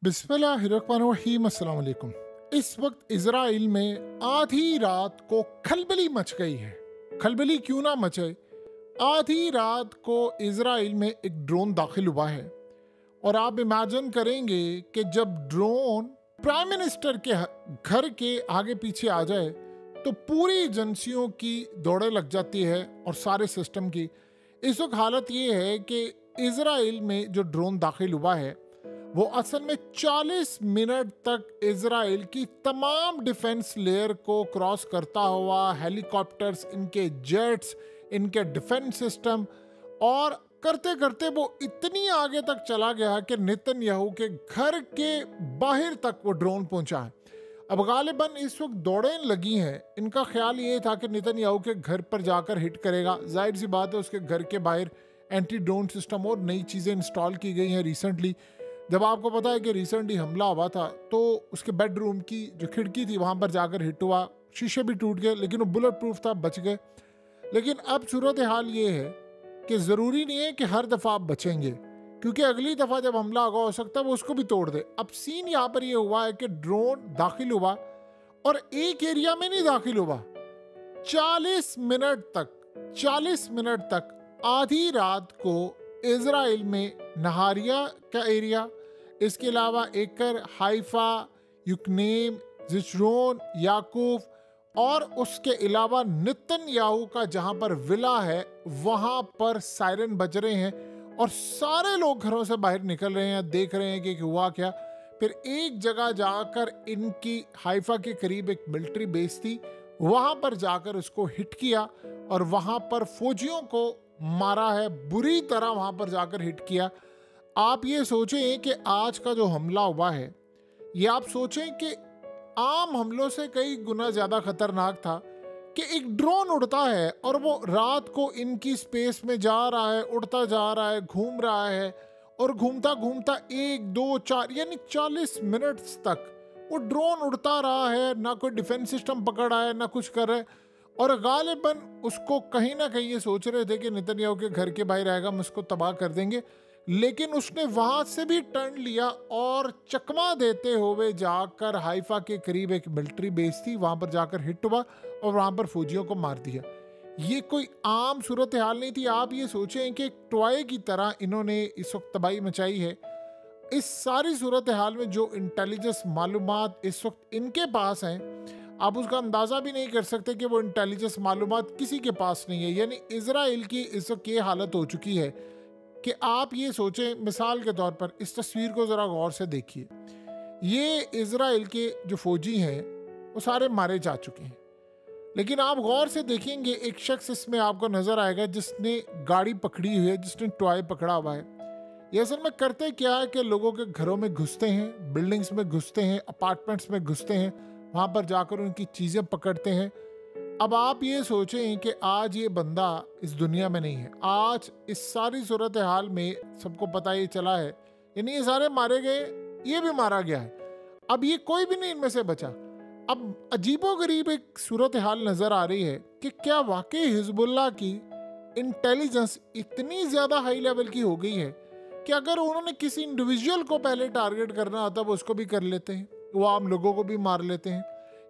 बिस्मिल्लाहिर्रहमानिर्रहीम। अस्सलाम वालेकुम। इस वक्त इजराइल में आधी रात को खलबली मच गई है। खलबली क्यों ना मचे, आधी रात को इजराइल में एक ड्रोन दाखिल हुआ है और आप इमेजिन करेंगे कि जब ड्रोन प्राइम मिनिस्टर के घर के आगे पीछे आ जाए तो पूरी एजेंसियों की दौड़े लग जाती है और सारे सिस्टम की। इस वक्त हालत ये है कि इजराइल में जो ड्रोन दाखिल हुआ है वो असल में 40 मिनट तक इजराइल की तमाम डिफेंस लेयर को क्रॉस करता हुआ हेलीकॉप्टर्स, इनके जेट्स, इनके डिफेंस सिस्टम और करते करते वो इतनी आगे तक चला गया कि नेतन्याहू के घर के बाहर तक वो ड्रोन पहुंचा है। अब गालिबन इस वक्त दौड़ें लगी हैं। इनका ख्याल ये था कि नेतन्याहू के घर पर जाकर हिट करेगा। जाहिर सी बात है, उसके घर के बाहर एंटी ड्रोन सिस्टम और नई चीज़ें इंस्टॉल की गई हैं रिसेंटली। जब आपको पता है कि रिसेंटली हमला हुआ था तो उसके बेडरूम की जो खिड़की थी वहाँ पर जाकर हिट हुआ, शीशे भी टूट गए, लेकिन वो बुलेट प्रूफ था, बच गए। लेकिन अब सूरत हाल ये है कि ज़रूरी नहीं है कि हर दफ़ा आप बचेंगे, क्योंकि अगली दफ़ा जब हमला होगा हो सकता है वो उसको भी तोड़ दे। अब सीन यहाँ पर ये हुआ है कि ड्रोन दाखिल हुआ और एक एरिया में नहीं दाखिल हुआ, 40 मिनट तक आधी रात को इजराइल में नहारिया का एरिया, इसके अलावा एकर, हाइफा, युक्नेम, जिशरोन, याकूफ और उसके अलावा नेतन्याहू का जहां पर विला है वहां पर सायरन बज रहे हैं और सारे लोग घरों से बाहर निकल रहे हैं, देख रहे हैं कि हुआ क्या। फिर एक जगह जाकर इनकी हाइफा के करीब एक मिलिट्री बेस थी, वहां पर जाकर उसको हिट किया और वहां पर फौजियों को मारा है, बुरी तरह वहां पर जाकर हिट किया। आप ये सोचें कि आज का जो हमला हुआ है ये आप सोचें कि आम हमलों से कई गुना ज़्यादा खतरनाक था कि एक ड्रोन उड़ता है और वो रात को इनकी स्पेस में जा रहा है, उड़ता जा रहा है, घूम रहा है और घूमता घूमता 1, 2, 4 यानी 40 मिनट तक वो ड्रोन उड़ता रहा है। ना कोई डिफेंस सिस्टम पकड़ आया, ना कुछ कर रहा है। और गालिबन उसको कहीं ना कहीं ये सोच रहे थे कि नेतन्याहू के घर के बाहर आएगा, हम उसको तबाह कर देंगे, लेकिन उसने वहां से भी टर्न लिया और चकमा देते हुए जाकर हाइफा के करीब एक मिलिट्री बेस थी, वहां पर जाकर हिट हुआ और वहां पर फौजियों को मार दिया। ये कोई आम सूरत हाल नहीं थी। आप ये सोचें कि एक टॉय की तरह इन्होंने इस वक्त तबाही मचाई है। इस सारी सूरत हाल में जो इंटेलिजेंस मालूमात इस वक्त इनके पास हैं, आप उसका अंदाज़ा भी नहीं कर सकते कि वो इंटेलिजेंस मालूमात किसी के पास नहीं है। यानी इजराइल की इस वक्त ये हालत हो चुकी है कि आप ये सोचें, मिसाल के तौर पर इस तस्वीर को ज़रा गौर से देखिए। ये इजराइल के जो फौजी हैं वो सारे मारे जा चुके हैं, लेकिन आप गौर से देखेंगे एक शख्स इसमें आपको नज़र आएगा जिसने गाड़ी पकड़ी हुई है, जिसने टॉय पकड़ा हुआ है। ये असल में करते क्या है कि लोगों के घरों में घुसते हैं, बिल्डिंग्स में घुसते हैं, अपार्टमेंट्स में घुसते हैं, वहाँ पर जाकर उनकी चीज़ें पकड़ते हैं। अब आप ये सोचें कि आज ये बंदा इस दुनिया में नहीं है। आज इस सारी सूरत हाल में सबको पता ये चला है, यानी ये सारे मारे गए, ये भी मारा गया है। अब ये कोई भी नहीं इनमें से बचा। अब अजीबोगरीब एक सूरत हाल नज़र आ रही है कि क्या वाकई हिजबुल्लाह की इंटेलिजेंस इतनी ज़्यादा हाई लेवल की हो गई है कि अगर उन्होंने किसी इंडिविजुअल को पहले टारगेट करना आता वो उसको भी कर लेते हैं, वो आम लोगों को भी मार लेते हैं।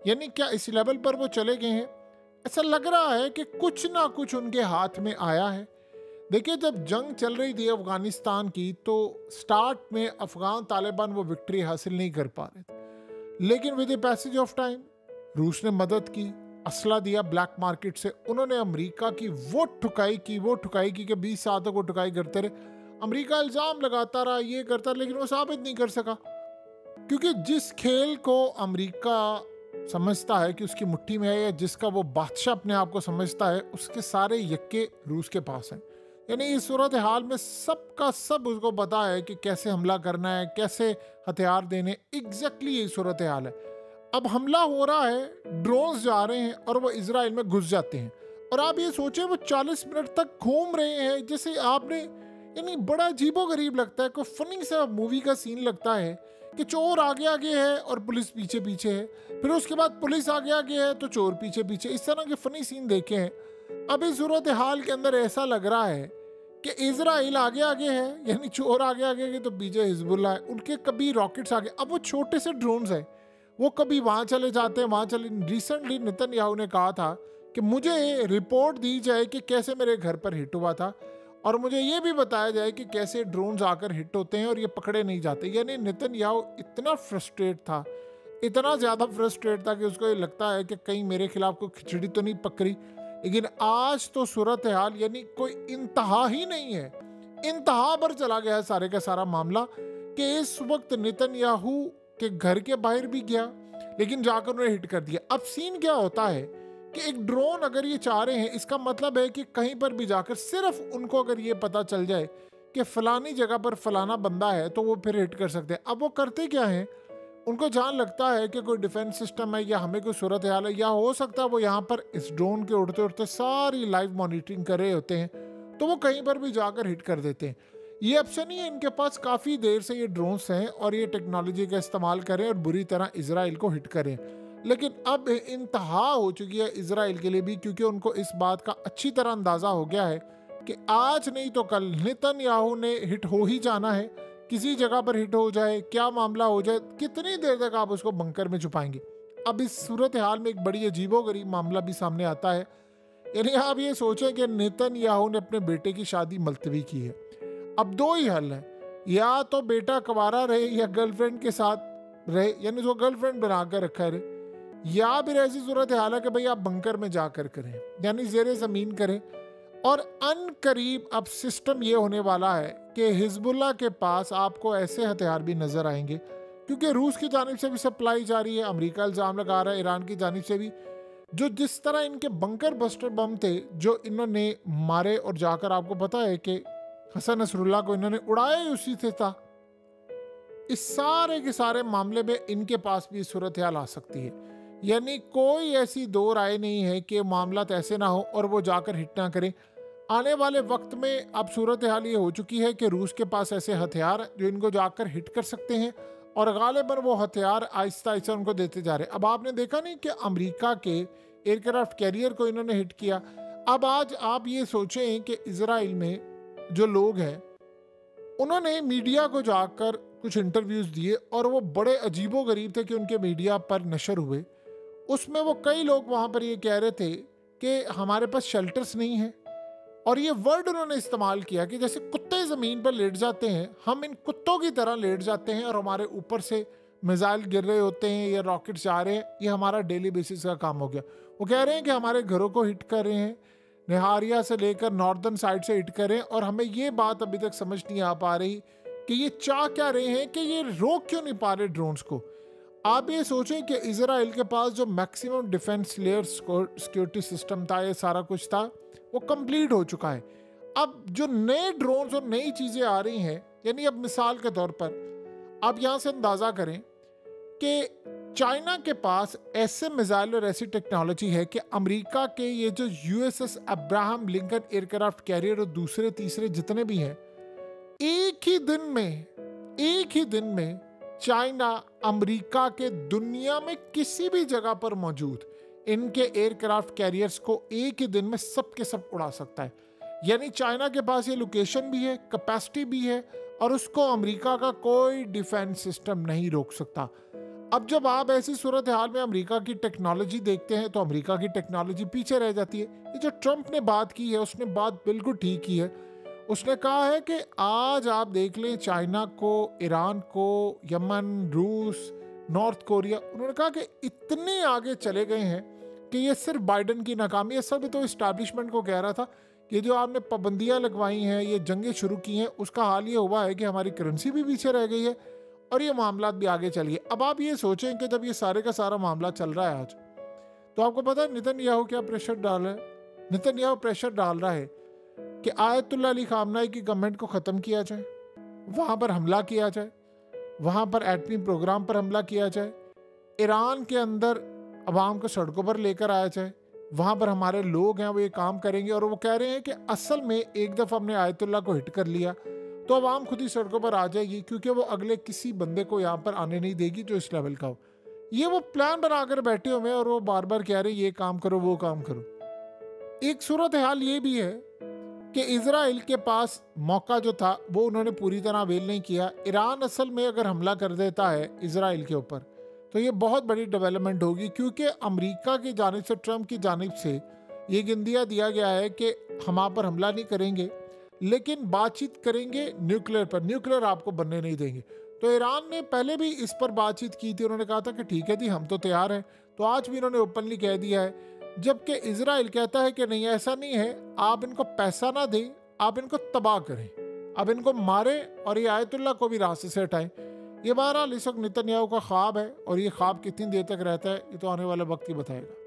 यानी क्या इस लेवल पर वो चले गए हैं? ऐसा लग रहा है कि कुछ ना कुछ उनके हाथ में आया है। देखिए, जब जंग चल रही थी अफगानिस्तान की तो स्टार्ट में अफगान तालिबान वो विक्ट्री हासिल नहीं कर पा रहे थे, लेकिन with the passage of time रूस ने मदद की, असला दिया ब्लैक मार्केट से। उन्होंने अमेरिका की वो ठुकाई की कि 20 साल तक वो ठुकाई करते रहे। अमेरिका इल्ज़ाम लगाता रहा, ये करता, लेकिन वो साबित नहीं कर सका, क्योंकि जिस खेल को अमेरिका समझता है कि उसकी मुट्ठी में है या जिसका वो बादशाह अपने आप को समझता है, उसके सारे यक्के रूस के पास हैं। यानी इस सूरत हाल में सबका सब उसको पता है कि कैसे हमला करना है, कैसे हथियार देने। एग्जैक्टली यही सूरत हाल है। अब हमला हो रहा है, ड्रोन्स जा रहे हैं और वो इजराइल में घुस जाते हैं और आप ये सोचें वो 40 मिनट तक घूम रहे हैं। जैसे आपने, यानी बड़ा अजीबोगरीब लगता है, कोई फनी सा मूवी का सीन लगता है कि चोर आगे आगे है और पुलिस पीछे पीछे है, फिर उसके बाद पुलिस आगे आगे है तो चोर पीछे पीछे। इस तरह के फनी सीन देखे हैं। अब इस सूरत हाल के अंदर ऐसा लग रहा है कि इजराइल आगे आगे है, यानी चोर आगे आगे है तो पीछे हिजबुल्लाह है। उनके कभी रॉकेट्स आगे, अब वो छोटे से ड्रोन्स हैं, वो कभी वहाँ चले जाते हैं, वहाँ चले। रिसेंटली नेतन्याहू ने कहा था कि मुझे रिपोर्ट दी जाए कि कैसे मेरे घर पर हिट हुआ था, और मुझे ये भी बताया जाए कि कैसे ड्रोन्स आकर हिट होते हैं और ये पकड़े नहीं जाते। यानी नेतन्याहू इतना फ्रस्ट्रेट था, इतना ज़्यादा फ्रस्ट्रेट था कि उसको ये लगता है कि कहीं मेरे खिलाफ कोई खिचड़ी तो नहीं पकड़ी। लेकिन आज तो सूरत हाल यानी कोई इंतहा ही नहीं है, इंतहा पर चला गया है सारे का सारा मामला, कि इस वक्त नेतन्याहू के घर के बाहर भी गया, लेकिन जाकर उन्हें हिट कर दिया। अब सीन क्या होता है कि एक ड्रोन अगर ये चाह रहे हैं, इसका मतलब है कि कहीं पर भी जाकर सिर्फ उनको अगर ये पता चल जाए कि फलानी जगह पर फलाना बंदा है तो वो फिर हिट कर सकते हैं। अब वो करते क्या हैं, उनको जहाँ लगता है कि कोई डिफेंस सिस्टम है या हमें कोई सूरत हाल है, या हो सकता है वो यहाँ पर इस ड्रोन के उड़ते उड़ते सारी लाइव मॉनिटरिंग कर रहे होते हैं, तो वो कहीं पर भी जाकर हिट कर देते हैं। ये ऑप्शन ही है इनके पास, काफ़ी देर से ये ड्रोन्स हैं और ये टेक्नोलॉजी का इस्तेमाल करें और बुरी तरह इसराइल को हिट करें। लेकिन अब इंतहा हो चुकी है इसराइल के लिए भी, क्योंकि उनको इस बात का अच्छी तरह अंदाज़ा हो गया है कि आज नहीं तो कल नेतन्याहू ने हिट हो ही जाना है। किसी जगह पर हिट हो जाए, क्या मामला हो जाए, कितनी देर तक आप उसको बंकर में छुपाएंगे। अब इस सूरत हाल में एक बड़ी अजीबोगरीब मामला भी सामने आता है। यानी आप ये सोचें कि नेतन्याहू ने अपने बेटे की शादी मुलतवी की है। अब दो ही हल है, या तो बेटा कुंवारा रहे या गर्लफ्रेंड के साथ रहे, यानी उसको गर्लफ्रेंड बनाकर रखा रहे, या फिर ऐसी सूरत हाल है कि भाई आप बंकर में जाकर करें, यानी ज़ेरे ज़मीन करें। और अन करीब अब सिस्टम ये होने वाला है कि हिजबुल्लाह के पास आपको ऐसे हथियार भी नज़र आएंगे, क्योंकि रूस की जानिब से भी सप्लाई जारी है, अमेरिका इल्ज़ाम लगा रहा है ईरान की जानिब से भी, जो जिस तरह इनके बंकर बस्टर बम थे जो इन्होंने मारे, और जाकर आपको पता है कि हसन नसरुल्लाह को इन्होंने उड़ाया ही उसी से था। इस सारे के सारे मामले में इनके पास भी सूरत हाल आ सकती है। यानी कोई ऐसी दो राय नहीं है कि मामला ऐसे ना हो और वो जाकर हिट ना करें। आने वाले वक्त में अब सूरत हाल ये हो चुकी है कि रूस के पास ऐसे हथियार जो इनको जाकर हिट कर सकते हैं, और गालिबन वो हथियार आहिस्ता आहिस्ता उनको देते जा रहे हैं। अब आपने देखा नहीं कि अमेरिका के एयरक्राफ्ट कैरियर को इन्होंने हिट किया। अब आज आप ये सोचें कि इजराइल में जो लोग हैं उन्होंने मीडिया को जाकर कुछ इंटरव्यूज़ दिए, और वो बड़े अजीबो गरीब थे कि उनके मीडिया पर नशर हुए। उसमें वो कई लोग वहाँ पर ये कह रहे थे कि हमारे पास शेल्टर्स नहीं है, और ये वर्ड उन्होंने इस्तेमाल किया कि जैसे कुत्ते ज़मीन पर लेट जाते हैं, हम इन कुत्तों की तरह लेट जाते हैं और हमारे ऊपर से मिसाइल गिर रहे होते हैं या रॉकेट जा रहे हैं, ये हमारा डेली बेसिस का काम हो गया। वो कह रहे हैं कि हमारे घरों को हिट कर रहे हैं, निहारिया से लेकर नॉर्दर्न साइड से हिट कर रहे हैं, और हमें ये बात अभी तक समझ नहीं आ पा रही कि ये चाह क्या रहे हैं, कि ये रोक क्यों नहीं पा रहे ड्रोन्स को। आप ये सोचें कि इजराइल के पास जो maximum defence layer security system था, ये सारा कुछ था, वो कंप्लीट हो चुका है। अब जो नए ड्रोन्स और नई चीज़ें आ रही हैं, यानी अब मिसाल के तौर पर आप यहाँ से अंदाज़ा करें कि चाइना के पास ऐसे मिसाइल और ऐसी टेक्नोलॉजी है कि अमेरिका के ये जो USS Abraham Lincoln aircraft carrier और दूसरे तीसरे जितने भी हैं, एक ही दिन में चाइना अमेरिका के दुनिया में किसी भी जगह पर मौजूद इनके एयरक्राफ्ट कैरियर्स को एक ही दिन में सब के सब उड़ा सकता है। यानी चाइना के पास ये लोकेशन भी है, कैपेसिटी भी है, और उसको अमेरिका का कोई डिफेंस सिस्टम नहीं रोक सकता। अब जब आप ऐसी सूरत हाल में अमेरिका की टेक्नोलॉजी देखते हैं तो अमेरिका की टेक्नोलॉजी पीछे रह जाती है। ये जो ट्रंप ने बात की है, उसने बात बिल्कुल ठीक की है। उसने कहा है कि आज आप देख लें चाइना को, ईरान को, यमन, रूस, नॉर्थ कोरिया, उन्होंने कहा कि इतने आगे चले गए हैं कि ये सिर्फ बाइडन की नाकामी है। सब तो इस्टेब्लिशमेंट को कह रहा था कि जो आपने पाबंदियां लगवाई हैं, ये जंगें शुरू की हैं, उसका हाल ये हुआ है कि हमारी करेंसी भी पीछे रह गई है और ये मामला भी आगे चलिए। अब आप ये सोचें कि जब ये सारे का सारा मामला चल रहा है आज, तो आपको पता है नेतन्याहू क्या प्रेशर डाल रहा है? नेतन्याहू प्रेशर डाल रहा है कि आयतुल्लाह अली खामनाई की गवर्नमेंट को ख़त्म किया जाए, वहाँ पर हमला किया जाए, वहाँ पर एटमी प्रोग्राम पर हमला किया जाए, ईरान के अंदर अवाम को सड़कों पर लेकर आया जाए, वहाँ पर हमारे लोग हैं वो ये काम करेंगे। और वो कह रहे हैं कि असल में एक दफ़ा हमने आयतुल्लाह को हिट कर लिया तो अवाम खुद ही सड़कों पर आ जाएगी, क्योंकि वो अगले किसी बंदे को यहाँ पर आने नहीं देगी जो इस लेवल का हो। ये वो प्लान बनाकर बैठे हुए हैं और वो बार बार कह रहे हैं ये काम करो वो काम करो। एक सूरत हाल ये भी है कि इजराइल के पास मौका जो था वो उन्होंने पूरी तरह अवेल नहीं किया। ईरान असल में अगर हमला कर देता है इजराइल के ऊपर तो ये बहुत बड़ी डेवलपमेंट होगी, क्योंकि अमेरिका की जानिब से, ट्रंप की जानिब से ये गिंदिया दिया गया है कि हम आप पर हमला नहीं करेंगे लेकिन बातचीत करेंगे न्यूक्लियर पर, न्यूक्लियर आपको बनने नहीं देंगे। तो ईरान ने पहले भी इस पर बातचीत की थी, उन्होंने कहा था कि ठीक है जी हम तो तैयार हैं। तो आज भी उन्होंने ओपनली कह दिया है, जबकि इजराइल कहता है कि नहीं ऐसा नहीं है, आप इनको पैसा ना दें, आप इनको तबाह करें, अब इनको मारें और ये आयतुल्लाह को भी रास्ते से हटाएं। ये बहरहाल इस वक्त नेतन्याहू का ख्वाब है और ये ख्वाब कितनी देर तक रहता है ये तो आने वाला वक्त ही बताएगा।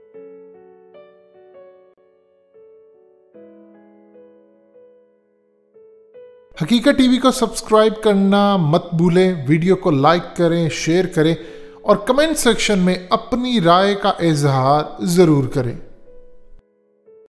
हकीकत टीवी को सब्सक्राइब करना मत भूलें, वीडियो को लाइक करें, शेयर करें और कमेंट सेक्शन में अपनी राय का इजहार ज़रूर करें।